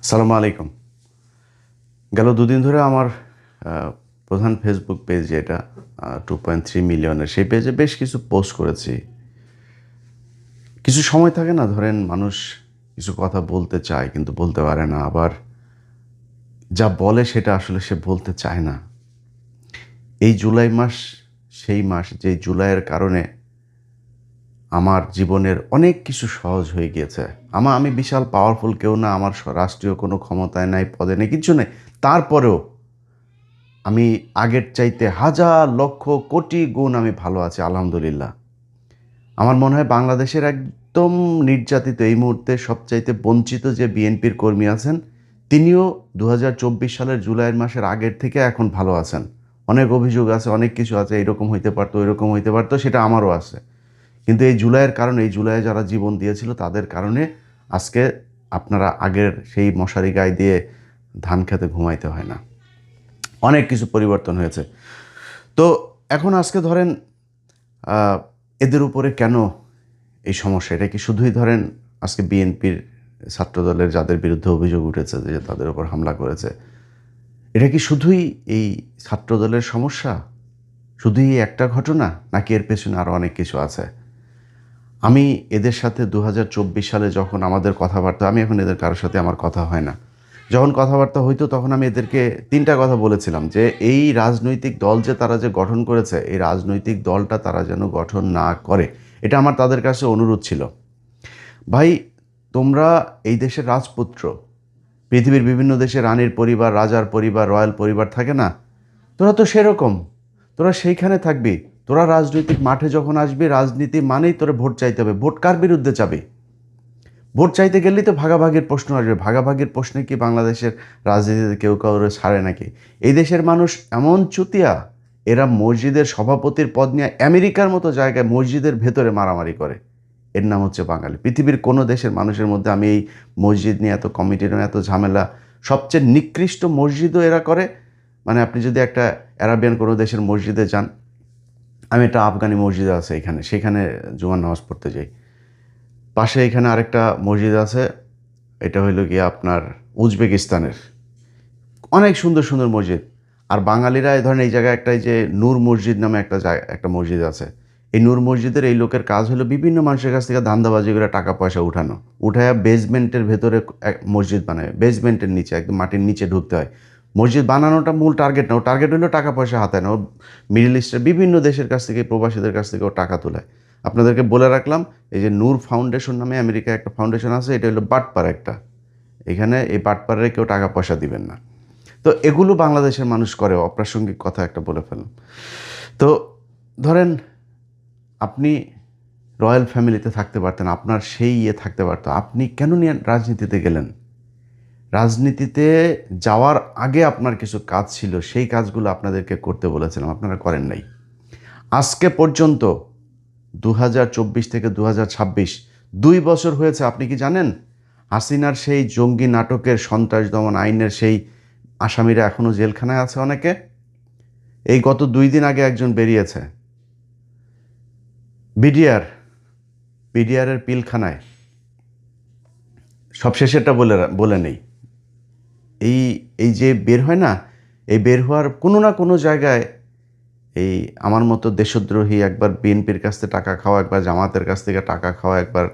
সালামু আলাইকুম। গেল দুদিন ধরে আমার প্রধান ফেসবুক পেজ যেটা 2.3 মিলিয়নের, সেই পেজে বেশ কিছু পোস্ট করেছি। কিছু সময় থাকে না, ধরেন মানুষ কিছু কথা বলতে চায় কিন্তু বলতে পারে না, আবার যা বলে সেটা আসলে সে বলতে চায় না। এই জুলাই মাস সেই মাস যে জুলাইয়ের কারণে আমার জীবনের অনেক কিছু সহজ হয়ে গিয়েছে। আমি বিশাল পাওয়ারফুল কেউ না, আমার রাষ্ট্রীয় কোনো ক্ষমতায় নাই, পদে নেই, কিচ্ছু নেই। তারপরেও আমি আগের চাইতে হাজার লক্ষ কোটি গুণ আমি ভালো আছি, আলহামদুলিল্লাহ। আমার মনে হয় বাংলাদেশের একদম নির্যাতিত, এই মুহূর্তে সবচাইতে বঞ্চিত যে বিএনপির কর্মী আছেন, তিনিও 2024 সালের জুলাইয়ের মাসের আগের থেকে এখন ভালো আছেন। অনেক অভিযোগ আছে, অনেক কিছু আছে, এরকম হইতে পারতো, ওইরকম হইতে পারতো, সেটা আমারও আছে। কিন্তু এই জুলাইয়ের কারণে, এই জুলাইয়ে যারা জীবন দিয়েছিল তাদের কারণে আজকে আপনারা আগের সেই মশারি গায়ে দিয়ে ধান খেতে ঘুমাইতে হয় না। অনেক কিছু পরিবর্তন হয়েছে। তো এখন আজকে ধরেন এদের উপরে কেন এই সমস্যা? এটা কি শুধুই ধরেন আজকে বিএনপির ছাত্রদলের যাদের বিরুদ্ধে অভিযোগ উঠেছে যে তাদের উপর হামলা করেছে, এটা কি শুধুই এই ছাত্রদলের সমস্যা? শুধুই এই একটা ঘটনা, নাকি এর পেছনে আরও অনেক কিছু আছে? আমি এদের সাথে 2024 সালে যখন আমাদের কথাবার্তা, আমি এখন এদের কারোর সাথে আমার কথা হয় না, যখন কথাবার্তা হইতো তখন আমি এদেরকে তিনটা কথা বলেছিলাম যে এই রাজনৈতিক দল যে তারা যে গঠন করেছে, এই রাজনৈতিক দলটা তারা যেন গঠন না করে। এটা আমার তাদের কাছে অনুরোধ ছিল। ভাই, তোমরা এই দেশের রাজপুত্র, পৃথিবীর বিভিন্ন দেশে রানীর পরিবার, রাজার পরিবার, রয়্যাল পরিবার থাকে না? তোরা তো সেরকম, তোরা সেইখানে থাকবি। তোরা রাজনৈতিক মাঠে যখন আসবি, রাজনীতি মানেই তোরা ভোট চাইতে হবে। ভোট কার বিরুদ্ধে চাবি? ভোট চাইতে গেলেই তো ভাগাভাগির প্রশ্ন আসবে। ভাগাভাগির প্রশ্নে কি বাংলাদেশের রাজনীতিতে কেউ কাউরে ছাড়ে নাকি? এই দেশের মানুষ এমন চুতিয়া, এরা মসজিদের সভাপতির পদ নিয়ে আমেরিকার মতো জায়গায় মসজিদের ভেতরে মারামারি করে। এর নাম হচ্ছে বাঙালি। পৃথিবীর কোনো দেশের মানুষের মধ্যে আমি এই মসজিদ নিয়ে এত কমিটির এত ঝামেলা, সবচেয়ে নিকৃষ্ট মসজিদও এরা করে। মানে আপনি যদি একটা আরাবিয়ান কোনো দেশের মসজিদে যান, আমি একটা আফগানি মসজিদ আছে এখানে, সেখানে জুমার নামাজ পড়তে যাই। পাশে এখানে আরেকটা মসজিদ আছে, এটা হইল গিয়ে আপনার উজবেকিস্তানের। অনেক সুন্দর সুন্দর মসজিদ। আর বাঙালিরা এই ধরেন এই জায়গায় একটা, এই যে নূর মসজিদ নামে একটা মসজিদ আছে। এই নূর মসজিদের এই লোকের কাজ হলো বিভিন্ন মানুষের কাছ থেকে ধান্দাবাজি করে টাকা পয়সা উঠানো, উঠায়া বেসমেন্টের ভেতরে এক মসজিদ বানায়। বেসমেন্টের নিচে, একদম মাটির নিচে ঢুকতে হয়। মসজিদ বানানোটা মূল টার্গেট না, ও টার্গেট হলো টাকা পয়সা হাতায় না। ও মিডল ইস্টের বিভিন্ন দেশের কাছ থেকে, প্রবাসীদের কাছ থেকে ও টাকা তোলায়। আপনাদেরকে বলে রাখলাম, এই যে নূর ফাউন্ডেশন নামে আমেরিকায় একটা ফাউন্ডেশন আছে, এটা হলো বাটপার একটা। এখানে এই বাটপারে কেউ টাকা পয়সা দিবেন না। তো এগুলো বাংলাদেশের মানুষ করে। অপ্রাসঙ্গিক কথা একটা বলে ফেললাম। তো ধরেন আপনি রয়্যাল ফ্যামিলিতে থাকতে পারতেন, আপনার সেই থাকতে পারতো, আপনি কেন নিয়ে রাজনীতিতে গেলেন? রাজনীতিতে যাওয়ার আগে আপনার কিছু কাজ ছিল, সেই কাজগুলো আপনাদেরকে করতে বলেছিলাম, আপনারা করেন নাই। আজকে পর্যন্ত 2024 থেকে 2026 2 বছর হয়েছে। আপনি কি জানেন হাসিনার সেই জঙ্গি নাটকের, সন্ত্রাস দমন আইনের সেই আসামিরা এখনও জেলখানায় আছে অনেকে? এই গত 2 দিন আগে একজন বেরিয়েছে বিডিআর, বিডিআরের পিলখানায়। সবশেষেরটা বলে নেই। এই এই যে বের হয় না, এই বের হওয়ার কোনো না কোনো জায়গায় এই আমার মতো দেশদ্রোহী, একবার বিএনপির কাছ থেকে টাকা খাওয়া, একবার জামাতের কাছ থেকে টাকা খাওয়া, একবার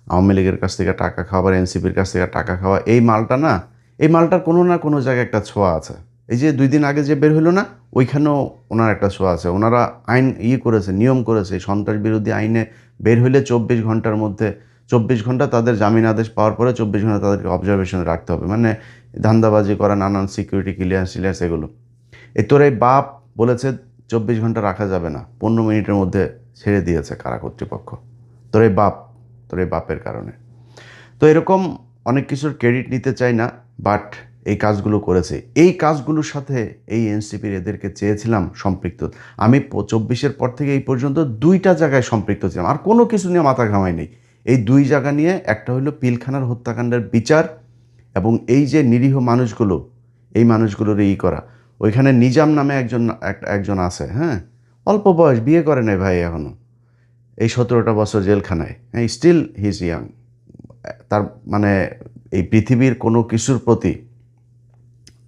আওয়ামী লীগের কাছ থেকে টাকা খাওয়া, আবার এনসিপির কাছ থেকে টাকা খাওয়া, এই মালটা না, এই মালটার কোনো না কোনো জায়গায় একটা ছোঁয়া আছে। এই যে 2 দিন আগে যে বের হলো না, ওইখানেও ওনার একটা ছোঁয়া আছে। ওনারা আইন করেছে, নিয়ম করেছে, সন্ত্রাস বিরোধী আইনে বের হইলে 24 ঘন্টার মধ্যে, 24 ঘন্টা তাদের জামিন আদেশ পাওয়ার পরে 24 ঘন্টা তাদেরকে অবজারভেশনে রাখতে হবে। মানে ধান্দাবাজি করা, নানান সিকিউরিটি ক্লিয়ারেন্স এগুলো। তোর এই বাপ বলেছে 24 ঘন্টা রাখা যাবে না, 15 মিনিটের মধ্যে ছেড়ে দিয়েছে কারা কর্তৃপক্ষ। তোর এই বাপ, তোর এই বাপের কারণে। তো এরকম অনেক কিছুর ক্রেডিট নিতে চাই না, বাট এই কাজগুলো করেছে। এই কাজগুলোর সাথে এই এনসিপির এদেরকে চেয়েছিলাম সম্পৃক্ত। আমি 24-এর পর থেকে এই পর্যন্ত 2টা জায়গায় সম্পৃক্ত ছিলাম, আর কোনো কিছু নিয়ে মাথা ঘামাই নেই। এই 2 জায়গা নিয়ে, একটা হলো পিলখানার হত্যাকাণ্ডের বিচার, এবং এই যে নিরীহ মানুষগুলো, এই মানুষগুলোর করা। ওইখানে নিজাম নামে একজন আছে, হ্যাঁ, অল্প বয়স, বিয়ে করে নাই ভাই এখনও, এই 17টা বছর জেলখানায়, হ্যাঁ, স্টিল হি ইজ ইয়াং। তার মানে এই পৃথিবীর কোনো কিছুর প্রতি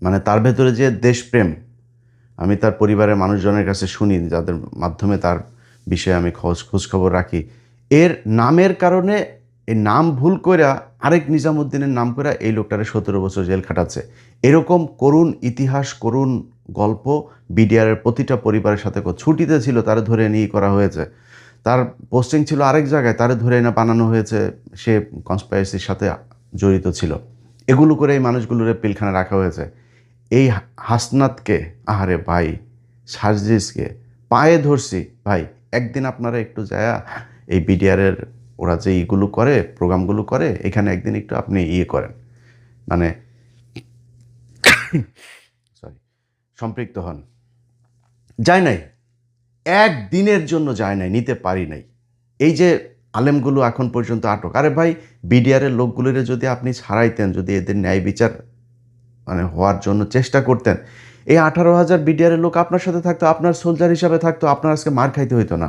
মানে তার ভেতরে যে দেশপ্রেম, আমি তার পরিবারের মানুষজনের কাছে শুনি, যাদের মাধ্যমে তার বিষয়ে আমি খোঁজখবর রাখি, এর নামের কারণে এই নাম ভুল কইরা আরেক নিজামুদ্দিনের নাম কইরা এই লোকটারে 17 বছর জেল খাটাচ্ছে। এরকম করুণ ইতিহাস, করুণ গল্প বিডিআরের প্রতিটা পরিবারের সাথে ছুটিতে ছিল তারে ধরে নিয়ে করা হয়েছে। তার পোস্টিং ছিল আরেক জায়গায়, তারে ধরে এনে বানানো হয়েছে সে কনস্পাইরেসির সাথে জড়িত ছিল। এগুলো করে এই মানুষগুলোরে পিলখানে রাখা হয়েছে। এই হাসনাতকে, আহারে ভাই, সার্জিসকে পায়ে ধরছি ভাই, একদিন আপনারা একটু যায়া এই বিডিআরের ওরা যে এইগুলো করে, প্রোগ্রামগুলো করে, এখানে একদিন একটু আপনি করেন, মানে সরি, সম্পৃক্ত হন। যায় নাই, একদিনের জন্য যায় নাই, নিতে পারি নাই। এই যে আলেমগুলো এখন পর্যন্ত আটক, আরে ভাই বিডিআরের লোকগুলোর যদি আপনি ছাড়াইতেন, যদি এদের ন্যায় বিচার মানে হওয়ার জন্য চেষ্টা করতেন, এই 18,000 বিডিআরের লোক আপনার সাথে থাকতো, আপনার সোলজার হিসাবে থাকতো, আপনার আজকে মার খাইতে হইতো না।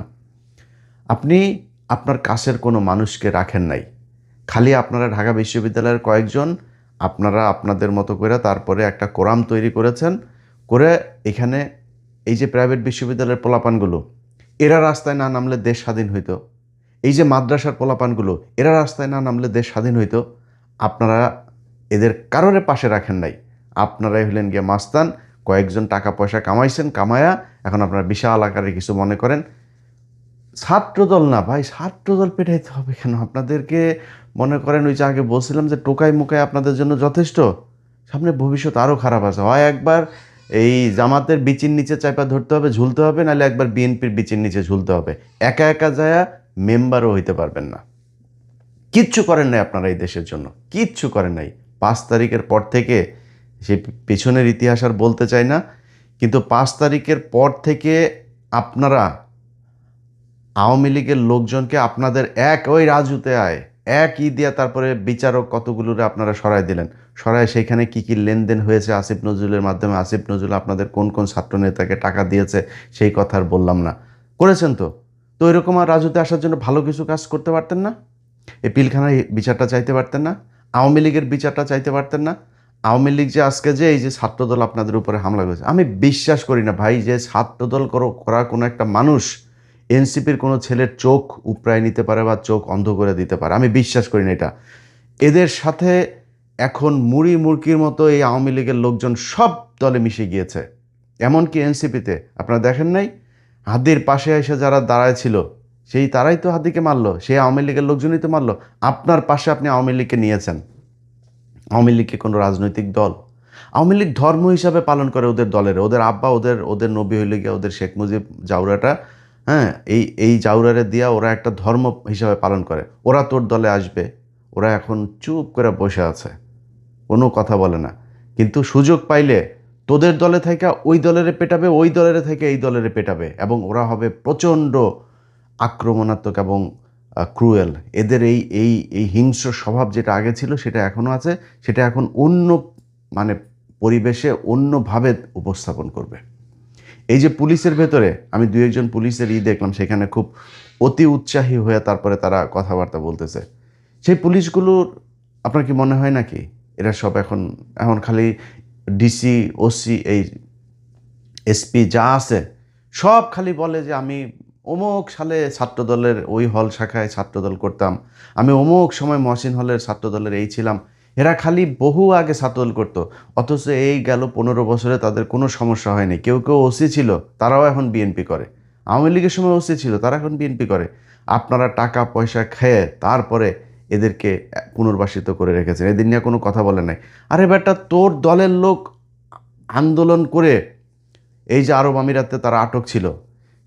আপনি আপনার কাছের কোনো মানুষকে রাখেন নাই, খালি আপনারা ঢাকা বিশ্ববিদ্যালয়ের কয়েকজন আপনারা আপনাদের মতো করে তারপরে একটা কোরাম তৈরি করেছেন, করে এখানে এই যে প্রাইভেট বিশ্ববিদ্যালয়ের পোলাপানগুলো, এরা রাস্তায় না নামলে দেশ স্বাধীন হইতো। এই যে মাদ্রাসার পোলাপানগুলো, এরা রাস্তায় না নামলে দেশ স্বাধীন হইতো। আপনারা এদের কারোরে পাশে রাখেন নাই, আপনারাই হলেন গিয়ে মাস্তান। কয়েকজন টাকা পয়সা কামাইছেন, কামায়া এখন আপনারা বিশাল আকারে কিছু মনে করেন। ছাত্রদল না ভাই, ছাত্রদল পেটাইতে হবে কেন আপনাদেরকে? মনে করেন ওই যে আগে বলছিলাম যে টোকাই মুকাই আপনাদের জন্য যথেষ্ট, সামনে ভবিষ্যৎ আরও খারাপ আছে। হয় একবার এই জামাতের বিচির নিচে চাইপা ধরতে হবে, ঝুলতে হবে, নাহলে একবার বিএনপির বিচির নিচে ঝুলতে হবে। একা একা যায়া মেম্বারও হইতে পারবেন না। কিচ্ছু করেন নাই আপনারা এই দেশের জন্য, কিচ্ছু করেন নাই। 5 তারিখের পর থেকে, সেই পেছনের ইতিহাস আর বলতে চাই না, কিন্তু 5 তারিখের পর থেকে আপনারা আওয়ামী লীগের লোকজনকে আপনাদের ওই রাজুতে এক দিয়া তারপরে বিচারক কতগুলোরে আপনারা সরাই দিলেন। সরায় সেইখানে কি কি লেনদেন হয়েছে আসিফ নজরুলের মাধ্যমে, আসিফ নজরুল আপনাদের কোন কোন ছাত্র নেতাকে টাকা দিয়েছে সেই কথা আর বললাম না। করেছেন তো। তো এরকম আর রাজুতে আসার জন্য ভালো কিছু কাজ করতে পারতেন না? এই পিলখানার বিচারটা চাইতে পারতেন না? আওয়ামী লীগের বিচারটা চাইতে পারতেন না? আওয়ামী লীগ যে আজকে যে এই যে ছাত্রদল আপনাদের উপরে হামলা করেছে, আমি বিশ্বাস করি না ভাই যে ছাত্রদল করা কোনো একটা মানুষ এনসিপির কোনো ছেলের চোখ উপড়ায় নিতে পারে বা চোখ অন্ধ করে দিতে পারে, আমি বিশ্বাস করি না এটা। এদের সাথে এখন মুড়ি মুরকির মতো এই আওয়ামী লীগের লোকজন সব দলে মিশে গিয়েছে, এমনকি এনসিপিতে। আপনারা দেখেন নাই হাদির পাশে এসে যারা দাঁড়ায় ছিল, সেই তারাই তো হাদিকে মারলো, সেই আওয়ামী লীগের লোকজনই তো মারলো। আপনার পাশে আপনি আওয়ামী লীগকে নিয়েছেন। আওয়ামী লীগকে কোনো রাজনৈতিক দল, আওয়ামী লীগ ধর্ম হিসাবে পালন করে ওদের দলের, ওদের আব্বা, ওদের নবী হইলে গিয়ে ওদের শেখ মুজিব জাউরাটা, হ্যাঁ, এই জাউরারে দিয়া ওরা একটা ধর্ম হিসাবে পালন করে। ওরা তোর দলে আসবে, ওরা এখন চুপ করে বসে আছে, কোনো কথা বলে না। কিন্তু সুযোগ পাইলে তোদের দলে থেকে ওই দলের পেটাবে, ওই দলের থেকে এই দলের পেটাবে, এবং ওরা হবে প্রচণ্ড আক্রমণাত্মক এবং ক্রুয়েল। এদের এই এই এই হিংস্র স্বভাব যেটা আগে ছিল সেটা এখনও আছে, সেটা এখন অন্য মানে পরিবেশে অন্যভাবে উপস্থাপন করবে। এই যে পুলিশের ভেতরে আমি 2-1 পুলিশের দেখলাম, সেখানে খুব অতি উৎসাহী হয়ে তারপরে তারা কথাবার্তা বলতেছে। সেই পুলিশগুলোর আপনার কি মনে হয় নাকি এরা সব এখন এখন খালি ডিসি, ওসি, এই এসপি যা আছে সব খালি বলে যে আমি অমুক সালে ছাত্রদলের ওই হল শাখায় ছাত্রদল করতাম, আমি অমুক সময় মহসিন হলের ছাত্রদলের এই ছিলাম। এরা খালি বহু আগে ছাত্রদল করতো, অথচ এই গেল 15 বছরে তাদের কোনো সমস্যা হয়নি। কেউ কেউ ওসি ছিল, তারাও এখন বিএনপি করে। আওয়ামী লীগের সময় ওসি ছিল, তারা এখন বিএনপি করে। আপনারা টাকা পয়সা খেয়ে তারপরে এদেরকে পুনর্বাসিত করে রেখেছেন, এদের নিয়ে কোনো কথা বলে নাই। আরে বেটা, তোর দলের লোক আন্দোলন করে এই যে আরব আমিরাতে তারা আটক ছিল,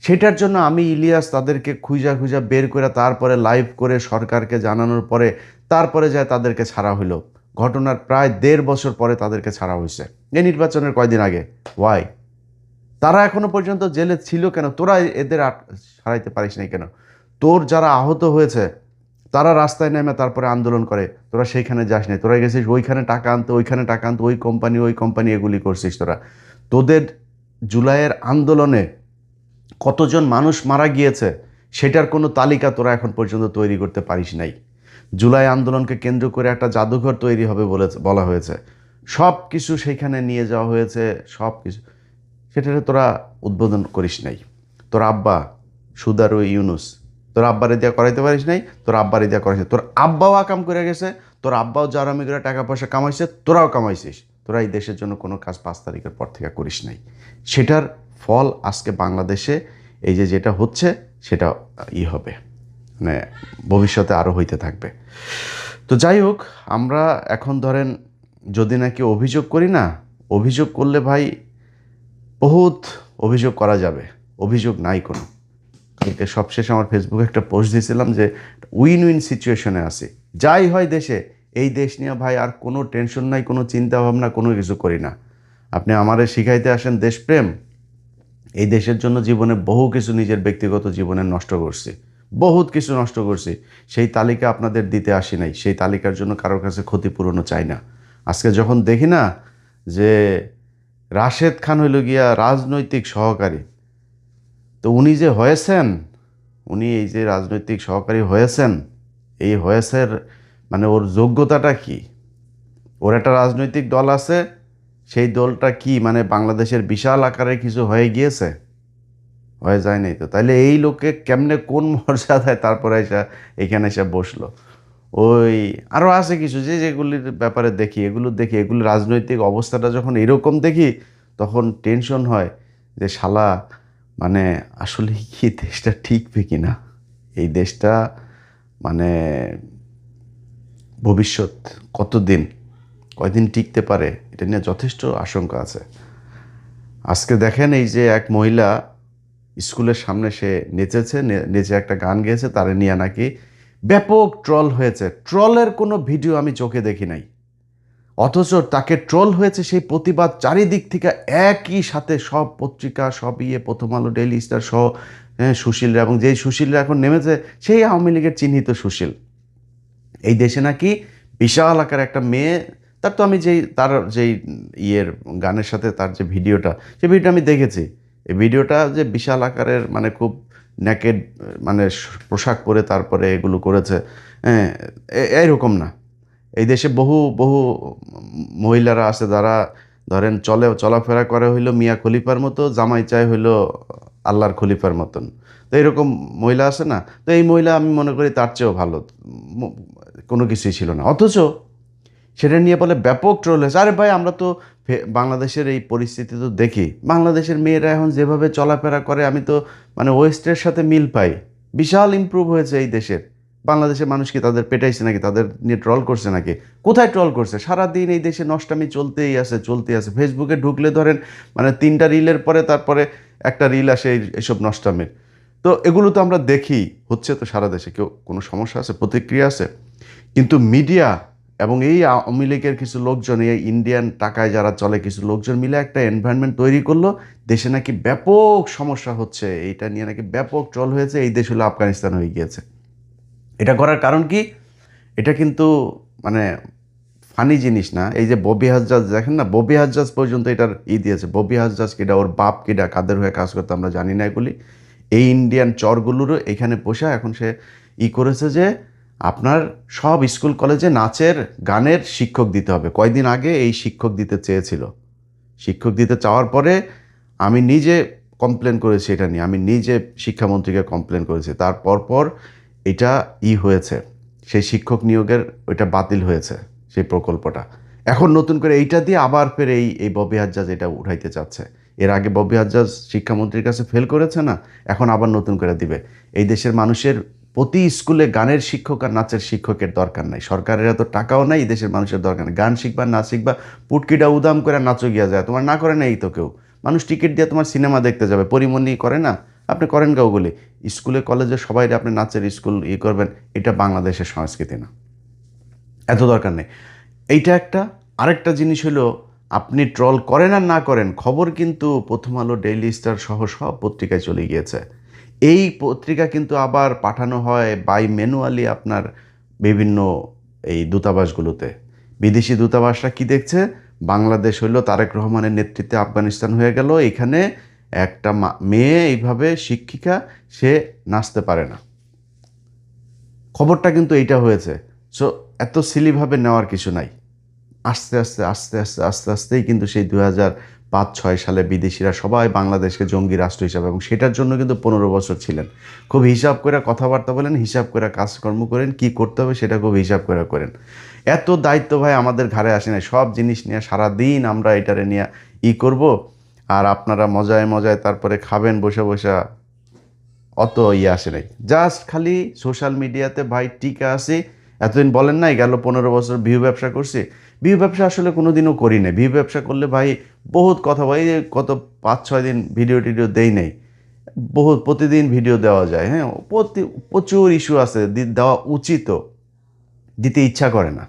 সেটার জন্য আমি ইলিয়াস তাদেরকে খুঁজা খুঁজা বের করে তারপরে লাইভ করে সরকারকে জানানোর পরে তারপরে যায় তাদেরকে ছাড়া হইল। ঘটনার প্রায় 1.5 বছর পরে তাদেরকে ছাড়া হয়েছে, এই নির্বাচনের কয়দিন আগে। ওয়াই? তারা এখনো পর্যন্ত জেলে ছিল কেন? তোরা এদের ছাড়াইতে পারিস নাই কেন? তোর যারা আহত হয়েছে তারা রাস্তায় নেমে তারপরে আন্দোলন করে, তোরা সেইখানে যাস নাই, তোরা গেছিস ওইখানে টাকা আনতে, ওইখানে টাকা আনতে, ওই কোম্পানি এগুলি করছিস তোরা। তোদের জুলাইয়ের আন্দোলনে কতজন মানুষ মারা গিয়েছে সেটার কোনো তালিকা তোরা এখন পর্যন্ত তৈরি করতে পারিস নাই। জুলাই আন্দোলনকে কেন্দ্র করে একটা জাদুঘর তৈরি হবে বলা হয়েছে, সব কিছু সেখানে নিয়ে যাওয়া হয়েছে, সব কিছু। সেটাতে তোরা উদ্বোধন করিস নাই। তোর আব্বা সুদারু ইউনুস, তোর আব্বারে দিয়া করাইতে পারিস নাই, তোর আব্বারে দিয়া করাইছে, তোর আব্বাও আকাম করে গেছে, তোর আব্বাও জারামি করে টাকা পয়সা কামাইছে, তোরাও কামাইছিস। তোরা এই দেশের জন্য কোনো কাজ 5 তারিখের পর থেকে করিস নাই। সেটার ফল আজকে বাংলাদেশে এই যে যেটা হচ্ছে সেটা হবে, মানে ভবিষ্যতে আরও হইতে থাকবে। তো যাই হোক, আমরা এখন ধরেন যদি নাকি অভিযোগ করি না, অভিযোগ করলে ভাই বহুত অভিযোগ করা যাবে, অভিযোগ নাই কোনো। কালকে সবশেষে আমার ফেসবুকে একটা পোস্ট দিয়েছিলাম যে উইন উইন সিচুয়েশনে আছি, যাই হয় দেশে, এই দেশ নিয়ে ভাই আর কোনো টেনশন নাই, কোনো চিন্তা ভাবনা, কোনো কিছু করি না। আপনি আমারে শিখাইতে আসেন দেশপ্রেম, এই দেশের জন্য জীবনে বহু কিছু নিজের ব্যক্তিগত জীবনে নষ্ট করছি, বহুত কিছু নষ্ট করছি, সেই তালিকা আপনাদের দিতে আসি নাই, সেই তালিকার জন্য কারোর কাছে ক্ষতিপূরণও চাই না। আজকে যখন দেখি না যে রাশেদ খান হইল গিয়া রাজনৈতিক সহকারী, তো উনি যে হয়েছেন, উনি এই যে রাজনৈতিক সহকারী হয়েছেন, এই হয়েছের মানে ওর যোগ্যতাটা কি? ওর একটা রাজনৈতিক দল আছে, সেই দলটা কি মানে বাংলাদেশের বিশাল আকারে কিছু হয়ে গিয়েছে? হয়ে যায় নাই তো। তাইলে এই লোককে কেমনে কোন মর্যাদায় তারপরে এসে এখানে এসে বসলো? ওই আরও আছে কিছু যেগুলির ব্যাপারে দেখি, এগুলো রাজনৈতিক অবস্থাটা যখন এরকম দেখি, তখন টেনশন হয় যে শালা মানে আসলে কি দেশটা ঠিকবে কি না, এই দেশটা মানে ভবিষ্যৎ কতদিন, কয়দিন টিকতে পারে, এটা নিয়ে যথেষ্ট আশঙ্কা আছে। আজকে দেখেন এই যে এক মহিলা স্কুলের সামনে সে নেচেছে, নেচে একটা গান গেয়েছে, তারে নিয়ে নাকি ব্যাপক ট্রল হয়েছে। ট্রলের কোনো ভিডিও আমি চোখে দেখি নাই, অথচ তাকে ট্রল হয়েছে সেই প্রতিবাদ চারিদিক থেকে একই সাথে, সব পত্রিকা, সব প্রথম আলো, ডেইলি স্টার সহ, হ্যাঁ, সুশীলরা, এবং যেই সুশীলরা এখন নেমেছে সেই আওয়ামী লীগের চিহ্নিত সুশীল। এই দেশে নাকি বিশাল আকার একটা মেয়ে, তার তো আমি যেই গানের সাথে তার যে ভিডিওটা, সেই ভিডিওটা আমি দেখেছি। এই ভিডিওটা যে বিশাল আকারের মানে খুব নেকেড, মানে পোশাক পরে তারপরে এগুলো করেছে, হ্যাঁ, এইরকম না। এই দেশে বহু বহু মহিলারা আছে যারা ধরেন চলাফেরা করে হইলো মিয়া খলিফার মতো, জামাই চায় হইলো আল্লাহর খলিফার মতন। তো এরকম মহিলা আছে না? তো এই মহিলা আমি মনে করি তার চেয়েও ভালো, কোনো কিছুই ছিল না, অথচ সেটা নিয়ে বলে ব্যাপক ট্রোল হয়েছে। আরে ভাই, আমরা তো বাংলাদেশের এই পরিস্থিতি তো দেখি, বাংলাদেশের মেয়েরা এখন যেভাবে চলাফেরা করে, আমি তো মানে ওয়েস্টের সাথে মিল পাই। বিশাল ইমপ্রুভ হয়েছে এই দেশের। বাংলাদেশের মানুষ কি তাদের পেটাইছে নাকি, তাদের নিয়ে ট্রল করছে নাকি? কোথায় ট্রল করছে? সারাদিন এই দেশে নষ্টামি চলতেই আছে। ফেসবুকে ঢুকলে ধরেন মানে 3টা রিলের পরে তারপরে একটা রিল আসে এইসব নষ্টামির। তো এগুলো তো আমরা দেখি, হচ্ছে তো সারা দেশে। কেউ কোনো সমস্যা আছে, প্রতিক্রিয়া আছে? কিন্তু মিডিয়া এবং এই আওয়ামী লীগের কিছু লোকজন, এই ইন্ডিয়ান টাকায় যারা চলে কিছু লোকজন মিলে একটা এনভায়রনমেন্ট তৈরি করলো, দেশে নাকি ব্যাপক সমস্যা হচ্ছে, এইটা নিয়ে নাকি ব্যাপক ট্রল হয়েছে, এই দেশ হলো আফগানিস্তান হয়ে গিয়েছে। এটা করার কারণ কি? এটা কিন্তু মানে ফানি জিনিস না। এই যে ববি হাজ্জাজ দেখেন না, ববি হাজ্জাজ পর্যন্ত এটার দিয়েছে। ববি হাজ্জাজ কিডা, ওর বাপ কিডা, কাদের হয়ে কাজ করতে আমরা জানি না এগুলি। এই ইন্ডিয়ান চরগুলোরও এখানে বসে এখন সে করেছে যে আপনার সব স্কুল কলেজে নাচের গানের শিক্ষক দিতে হবে। কয়দিন আগে এই শিক্ষক দিতে চেয়েছিল। শিক্ষক দিতে চাওয়ার পরে আমি নিজে কমপ্লেন করেছি এটা নিয়ে, আমি নিজে শিক্ষামন্ত্রীকে কমপ্লেন করেছি। তারপর এটা হয়েছে, সেই শিক্ষক নিয়োগের ওইটা বাতিল হয়েছে সেই প্রকল্পটা। এখন নতুন করে এইটা দিয়ে আবার ফের এই ববি হাজ্জাজ এটা উঠাইতে চাচ্ছে। এর আগে ববি হাজ্জাজ শিক্ষামন্ত্রীর কাছে ফেল করেছে না, এখন আবার নতুন করে দিবে। এই দেশের মানুষের প্রতি স্কুলে গানের শিক্ষক আর নাচের শিক্ষকের দরকার নাই, সরকারের এত টাকাও নাই, এই দেশের মানুষের দরকার নেই। গান শিখবা, নাচ শিখবা, পুটকিটা উদাম করে নাচো গিয়া যায়, তোমার না করে না এই তো কেউ। মানুষ টিকিট দিয়ে তোমার সিনেমা দেখতে যাবে, পরিমণি করে না, আপনি করেন কাউগুলি। স্কুলে কলেজে সবাই আপনি নাচের স্কুল করবেন, এটা বাংলাদেশের সংস্কৃতি না, এত দরকার নেই। এইটা একটা। আরেকটা জিনিস হলো, আপনি ট্রল করেন আর না করেন, খবর কিন্তু প্রথম আলো, ডেইলি স্টার সহ সব পত্রিকায় চলে গিয়েছে। এই পত্রিকা কিন্তু আবার পাঠানো হয় বাই ম্যানুয়ালি আপনার বিভিন্ন এই দূতাবাসগুলোতে। বিদেশি দূতাবাসরা কি দেখছে, বাংলাদেশ হইল তারেক রহমানের নেতৃত্বে আফগানিস্তান হয়ে গেল, এখানে একটা মেয়ে এইভাবে শিক্ষিকা, সে নাচতে পারে না। খবরটা কিন্তু এইটা হয়েছে। সো এত সিলিভাবে নেওয়ার কিছু নাই। আস্তে আস্তে আস্তে আস্তে আস্তে আস্তেই কিন্তু সেই 2005-6 সালে বিদেশিরা সবাই বাংলাদেশকে জঙ্গি রাষ্ট্র হিসাবে, এবং সেটার জন্য কিন্তু 15 বছর ছিলেন। খুব হিসাব করে কথাবার্তা বলেন, হিসাব করে কাজকর্ম করেন, কি করতে হবে সেটা খুব হিসাব করে করেন। এত দায়িত্ব ভাই আমাদের ঘাড়ে আসে না, সব জিনিস নিয়ে সারাদিন আমরা এটারে নিয়ে করব, আর আপনারা মজায় মজায় তারপরে খাবেন বসে বসে, অত আসে নাই। জাস্ট খালি সোশ্যাল মিডিয়াতে ভাই টিকা আছে। এতদিন বলেন নাই গেল 15 বছর ভিউ ব্যবসা করছি, ভিউ ব্যবসা আসলে কোনো দিনও করি নাই। ভিউ ব্যবসা করলে ভাই বহুত কথা, ভাই কত 5-6 দিন ভিডিও টিডিও দেই নাই, বহুত প্রতিদিন ভিডিও দেওয়া যায়। হ্যাঁ, প্রচুর ইস্যু আছে, দেওয়া উচিতও, দিতে ইচ্ছা করে না,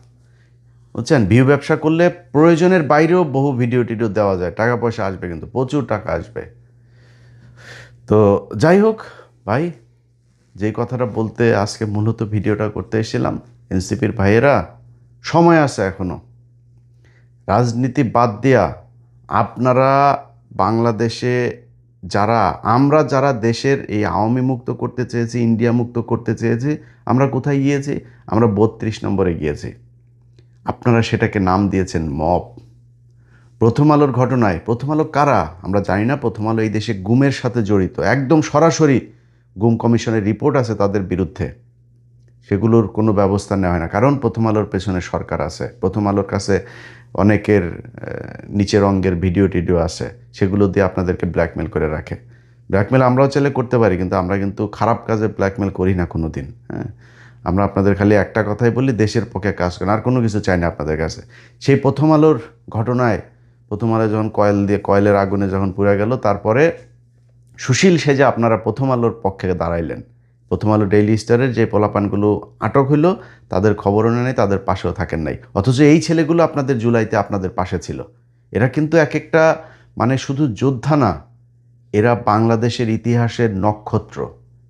বুঝছেন। ভিউ ব্যবসা করলে প্রয়োজনের বাইরেও বহু ভিডিও টিডিও দেওয়া যায়, টাকা পয়সা আসবে, কিন্তু প্রচুর টাকা আসবে। তো যাই হোক ভাই, যেই কথাটা বলতে আজকে মূলত ভিডিওটা করতে এসেছিলাম, এনসিপির ভাইয়েরা, সময় আছে এখনো। রাজনীতি বাদ দিয়া আপনারা বাংলাদেশে আমরা যারা দেশের এই আওয়ামী মুক্ত করতে চেয়েছি, ইন্ডিয়া মুক্ত করতে চেয়েছি, আমরা কোথায় গিয়েছি? আমরা 32 নম্বরে গিয়েছি। আপনারা সেটাকে নাম দিয়েছেন মব। প্রথম আলোর ঘটনায়, প্রথম আলো কারা আমরা জানি না, প্রথম আলো এই দেশে গুমের সাথে জড়িত, একদম সরাসরি গুম কমিশনের রিপোর্ট আছে তাদের বিরুদ্ধে, সেগুলোর কোনো ব্যবস্থা নেওয়া হয় না, কারণ প্রথম আলোর পেছনে সরকার আছে। প্রথম আলোর কাছে অনেকের নিচের অঙ্গের ভিডিও টিডিও আছে, সেগুলো দিয়ে আপনাদেরকে ব্ল্যাকমেল করে রাখে। ব্ল্যাকমেল আমরাও চাইলে করতে পারি, কিন্তু আমরা কিন্তু খারাপ কাজে ব্ল্যাকমেল করি না কোনো দিন। হ্যাঁ, আমরা আপনাদের খালি একটা কথাই বলি, দেশের পক্ষে কাজ করেন, আর কোনো কিছু চাই না আপনাদের কাছে। সেই প্রথম আলোর ঘটনায়, প্রথম আলো যখন কয়েলের আগুনে যখন পুড়ে গেল, তারপরে সুশীল সেজে আপনারা প্রথম আলোর পক্ষে দাঁড়াইলেন। প্রথম আলো ডেইলি স্টারের যে পোলাপানগুলো আটক হইল, তাদের খবরও নেই, তাদের পাশেও থাকেন নাই, অথচ এই ছেলেগুলো আপনাদের জুলাইতে আপনাদের পাশে ছিল। এরা কিন্তু এক একটা মানে শুধু যোদ্ধা না, এরা বাংলাদেশের ইতিহাসের নক্ষত্র।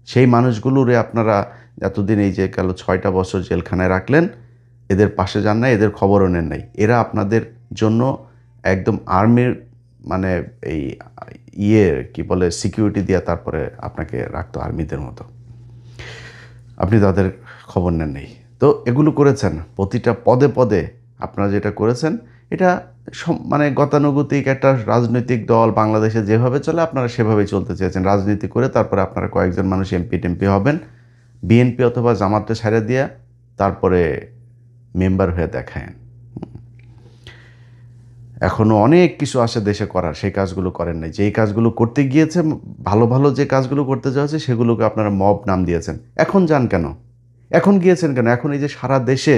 সেই মানুষগুলোরে আপনারা এতদিন, এই যে গেল 6টা বছর জেলখানায় রাখলেন, এদের পাশে যান নাই, এদের খবরও নেন নাই। এরা আপনাদের জন্য একদম আর্মির মানে এই কি বলে সিকিউরিটি দিয়া তারপরে আপনাকে রাখতো আর্মিদের মতো, আপনি তাদের খবর নেন নেই। তো এগুলো করেছেন, প্রতিটা পদে পদে আপনারা যেটা করেছেন, এটা মানে গতানুগতিক একটা রাজনৈতিক দল বাংলাদেশে যেভাবে চলে আপনারা সেভাবেই চলতে চেয়েছেন। রাজনীতি করে তারপরে আপনারা কয়েকজন মানুষ এমপি টেমপি হবেন, বিএনপি অথবা জামাতে ছেড়ে দিয়া তারপরে মেম্বার হয়ে দেখায়েন। এখনও অনেক কিছু আছে দেশে করার, সেই কাজগুলো করেন নাই। যেই কাজগুলো করতে গিয়েছে, ভালো ভালো যে কাজগুলো করতে যাচ্ছে, সেগুলোকে আপনারা মব নাম দিয়েছেন। এখন যান কেন? এখন গিয়েছেন কেন? এখন এই যে সারা দেশে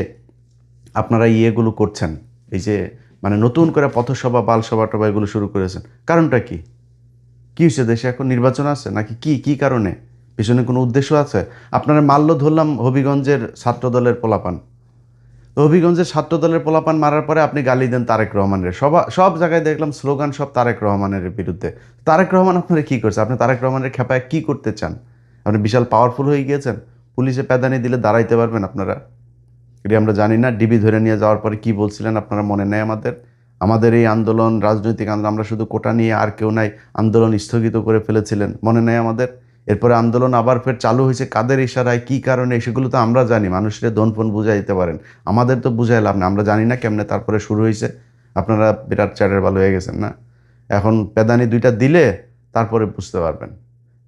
আপনারা ইয়েগুলো করছেন, এই যে মানে নতুন করে পথসভা বালসভা টভা এগুলো শুরু করেছেন, কারণটা কি? কী হয়েছে? দেশে এখন নির্বাচন আছে নাকি? কি কারণে? পিছনে কোনো উদ্দেশ্য আছে? আপনারা মাল্য ধরলাম হবিগঞ্জের ছাত্রদলের পোলাপান, হবিগঞ্জের ছাত্রদলের পোলাপান মারার পরে আপনি গালি দেন তারেক রহমানের। সব জায়গায় দেখলাম স্লোগান সব তারেক রহমানের বিরুদ্ধে। তারেক রহমান আপনারা কী করছে? আপনি তারেক রহমানের খেপায় কী করতে চান? আপনি বিশাল পাওয়ারফুল হয়ে গিয়েছেন, পুলিশে প্যাদানি দিলে দাঁড়াইতে পারবেন আপনারা? এটি আমরা জানি না। ডিবি ধরে নিয়ে যাওয়ার পরে কী বলছিলেন আপনারা মনে নেই আমাদের এই আন্দোলন, রাজনৈতিক আন্দোলন, আমরা শুধু কোটা নিয়ে আর কেউ নাই, আন্দোলন স্থগিত করে ফেলেছিলেন, মনে নেই আমাদের? এরপরে আন্দোলন আবার ফের চালু হয়েছে, কাদের ইশারায়, কী কারণে, সেগুলো তো আমরা জানি। মানুষের দনফন বুঝাই দিতে পারেন, আমাদের তো বুঝাই লাভ না, আমরা জানি না কেমনে তারপরে শুরু হয়েছে। আপনারা বিরাট চ্যাটের ভালো হয়ে গেছেন না? এখন পেদানি 2টা দিলে তারপরে বুঝতে পারবেন।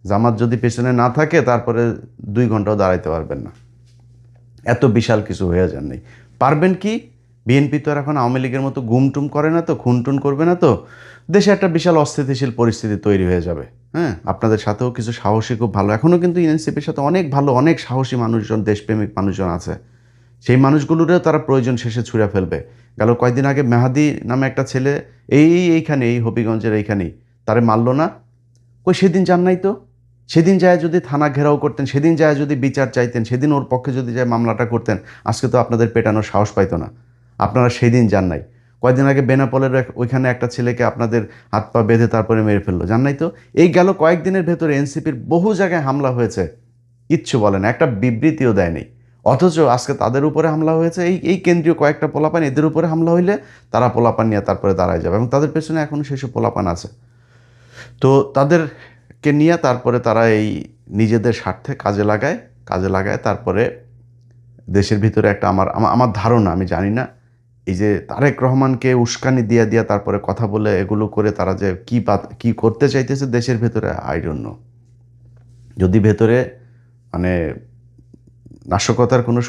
জামাত যদি পেছনে না থাকে তারপরে 2 ঘন্টাও দাঁড়াইতে পারবেন না, এত বিশাল কিছু হয়ে যান নেই। পারবেন কি? বিএনপি তো আর এখন আওয়ামী লীগের মতো গুমটুম করে না তো, খুনটুন করবে না তো, দেশে একটা বিশাল অস্থিতিশীল পরিস্থিতি তৈরি হয়ে যাবে। হ্যাঁ, আপনাদের সাথেও কিছু সাহসী, খুব ভালো, এখনও কিন্তু এনসিপির সাথে অনেক ভালো, অনেক সাহসী মানুষজন, দেশপ্রেমিক মানুষজন আছে। সেই মানুষগুলোরও তারা প্রয়োজন শেষে ছুঁড়ে ফেলবে। গেল কয়েকদিন আগে মেহাদি নামে একটা ছেলে এইখানে, এই হবিগঞ্জের এইখানেই, তারে মারল না? কই সেদিন যান নাই তো? সেদিন যায় যদি থানা ঘেরাও করতেন, সেদিন যায় যদি বিচার চাইতেন, সেদিন ওর পক্ষে যদি যায় মামলাটা করতেন, আজকে তো আপনাদের পেটানোর সাহস পাইতো না। আপনারা সেই দিন যান নাই। কয়েকদিন আগে বেনাপোলের ওইখানে একটা ছেলেকে আপনাদের হাত পা বেঁধে তারপরে মেরে ফেললো, জান নাই তো? এই গেল কয়েকদিনের ভেতরে এনসিপির বহু জায়গায় হামলা হয়েছে, কিচ্ছু বলে না, একটা বিবৃতিও দেয়নি। অথচ আজকে তাদের উপরে হামলা হয়েছে, এই কেন্দ্রীয় কয়েকটা পোলাপান, এদের উপরে হামলা হইলে তারা পোলাপান নিয়ে তারপরে দাঁড়ায় যাবে, এবং তাদের পেছনে এখনও সেসব পোলাপান আছে। তো তাদেরকে নিয়ে তারপরে তারা এই নিজেদের স্বার্থে কাজে লাগায় তারপরে দেশের ভিতরে একটা আমার ধারণা, আমি জানি না, এই যে তারেক রহমানকে উস্কানি দিয়া তারপরে কথা বলে এগুলো করে তারা যে কি করতে চাইতেছে দেশের ভেতরে, আই ডোন্ট নো। যদি ভেতরে মানে নাশকতার কোনো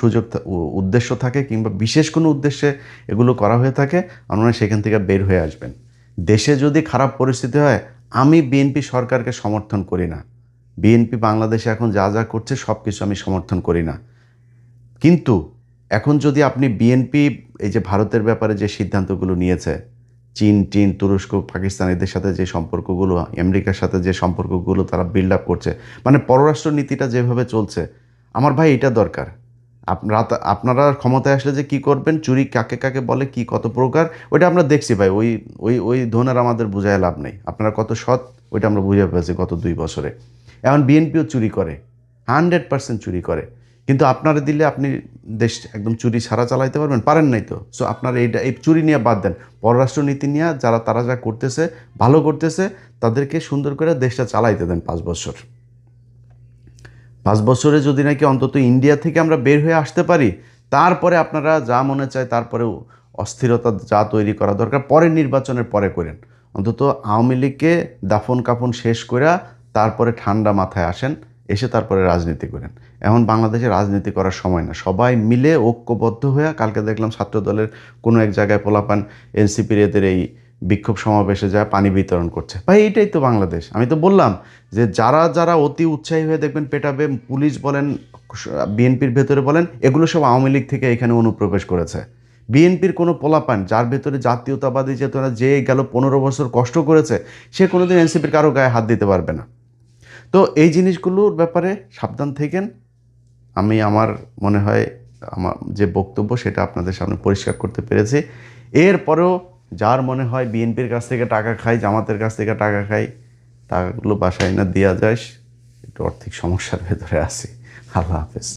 উদ্দেশ্য থাকে কিংবা বিশেষ কোনো উদ্দেশ্যে এগুলো করা হয়ে থাকে, আমার মনে হয় সেখান থেকে বের হয়ে আসবেন। দেশে যদি খারাপ পরিস্থিতি হয়, আমি বিএনপি সরকারকে সমর্থন করি না। বিএনপি বাংলাদেশে এখন যা যা করছে সব কিছু আমি সমর্থন করি না। কিন্তু এখন যদি আপনি বিএনপি এই যে ভারতের ব্যাপারে যে সিদ্ধান্তগুলো নিয়েছে, চীন, তুরস্ক, পাকিস্তান এদের সাথে যে সম্পর্কগুলো, আমেরিকার সাথে যে সম্পর্কগুলো তারা বিল্ড আপ করছে, মানে পররাষ্ট্র নীতিটা যেভাবে চলছে, আমার ভাই এটা দরকার। আপনারা ক্ষমতায় আসলে যে কি করবেন, চুরি কাকে কাকে বলে, কি কত প্রকার, ওইটা আমরা দেখছি ভাই। ওই ওই ওই ধোনার আমাদের বোঝায় লাভ নেই। আপনারা কত সৎ ওইটা আমরা বুঝে পেয়েছি গত 2 বছরে। এখন বিএনপিও চুরি করে, 100% চুরি করে, কিন্তু আপনারা দিলে আপনি দেশ একদম চুরি ছাড়া চালাইতে পারেন নাই তো। সো আপনারা এই চুরি নিয়ে বাদ দেন, পররাষ্ট্র নীতি নিয়ে তারা যা করতেছে ভালো করতেছে, তাদেরকে সুন্দর করে দেশটা চালাইতে দেন 5 বছর। 5 বছরে যদি নাকি অন্তত ইন্ডিয়া থেকে আমরা বের হয়ে আসতে পারি, তারপরে আপনারা যা মনে চায়, তারপরে অস্থিরতা যা তৈরি করা দরকার পরের নির্বাচনের পরে করেন। অন্তত আওয়ামী লীগকে দাফন কাফন শেষ করে তারপরে ঠান্ডা মাথায় আসেন, এসে তারপরে রাজনীতি করেন। এখন বাংলাদেশে রাজনীতি করার সময় না। সবাই মিলে ঐক্যবদ্ধ হয়ে, কালকে দেখলাম ছাত্র দলের কোনো এক জায়গায় পোলাপান এনসিপির এদের এই বিক্ষোভ সমাবেশে যায় পানি বিতরণ করছে। ভাই এইটাই তো বাংলাদেশ। আমি তো বললাম যে যারা অতি উৎসাহী হয়ে দেখবেন পেটাবে, পুলিশ বলেন, বিএনপির ভেতরে বলেন, এগুলো সব আওয়ামী লীগ থেকে এখানে অনুপ্রবেশ করেছে। বিএনপির কোনো পোলাপান যার ভেতরে জাতীয়তাবাদী চেতনা, যে গেল 15 বছর কষ্ট করেছে, সে কোনোদিন এনসিপির কারো গায়ে হাত দিতে পারবে না। তো এই জিনিসগুলোর ব্যাপারে সাবধান থেকেন। আমি আমার মনে হয় আমার যে বক্তব্য সেটা আপনাদের সামনে পরিষ্কার করতে পেরেছি। এরপরেও যার মনে হয় বিএনপির কাছ থেকে টাকা খাই, জামাতের কাছ থেকে টাকা খাই, টাকাগুলো বাসায় না দেওয়া যায়, একটু আর্থিক সমস্যার ভেতরে আছি। আল্লাহ হাফেজ।